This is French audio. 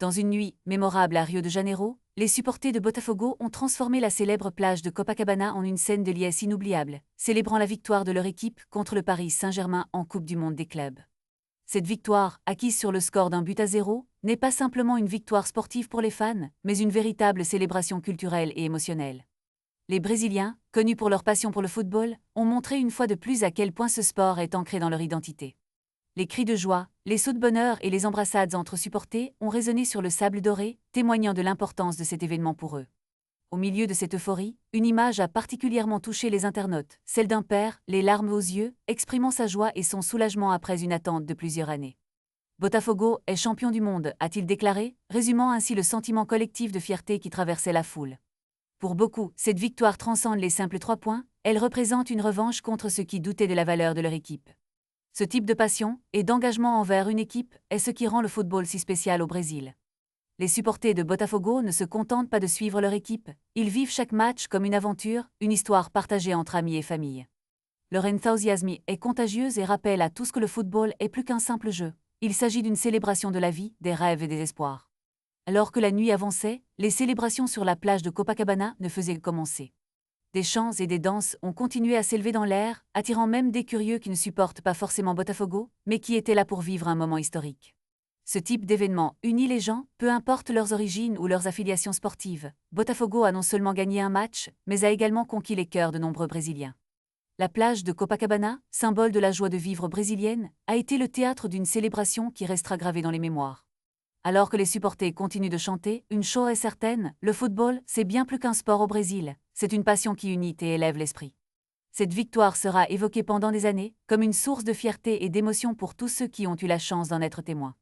Dans une nuit mémorable à Rio de Janeiro, les supporters de Botafogo ont transformé la célèbre plage de Copacabana en une scène de liesse inoubliable, célébrant la victoire de leur équipe contre le Paris Saint-Germain en Coupe du Monde des clubs. Cette victoire, acquise sur le score d'1-0, n'est pas simplement une victoire sportive pour les fans, mais une véritable célébration culturelle et émotionnelle. Les Brésiliens, connus pour leur passion pour le football, ont montré une fois de plus à quel point ce sport est ancré dans leur identité. Les cris de joie, les sauts de bonheur et les embrassades entre supporters ont résonné sur le sable doré, témoignant de l'importance de cet événement pour eux. Au milieu de cette euphorie, une image a particulièrement touché les internautes, celle d'un père, les larmes aux yeux, exprimant sa joie et son soulagement après une attente de plusieurs années. Botafogo est champion du monde, a-t-il déclaré, résumant ainsi le sentiment collectif de fierté qui traversait la foule. Pour beaucoup, cette victoire transcende les simples 3 points, elle représente une revanche contre ceux qui doutaient de la valeur de leur équipe. Ce type de passion et d'engagement envers une équipe est ce qui rend le football si spécial au Brésil. Les supporters de Botafogo ne se contentent pas de suivre leur équipe, ils vivent chaque match comme une aventure, une histoire partagée entre amis et famille. Leur enthousiasme est contagieux et rappelle à tous que le football est plus qu'un simple jeu. Il s'agit d'une célébration de la vie, des rêves et des espoirs. Alors que la nuit avançait, les célébrations sur la plage de Copacabana ne faisaient que commencer. Des chants et des danses ont continué à s'élever dans l'air, attirant même des curieux qui ne supportent pas forcément Botafogo, mais qui étaient là pour vivre un moment historique. Ce type d'événement unit les gens, peu importe leurs origines ou leurs affiliations sportives. Botafogo a non seulement gagné un match, mais a également conquis les cœurs de nombreux Brésiliens. La plage de Copacabana, symbole de la joie de vivre brésilienne, a été le théâtre d'une célébration qui restera gravée dans les mémoires. Alors que les supporters continuent de chanter, une chose est certaine, le football, c'est bien plus qu'un sport au Brésil, c'est une passion qui unit et élève l'esprit. Cette victoire sera évoquée pendant des années, comme une source de fierté et d'émotion pour tous ceux qui ont eu la chance d'en être témoins.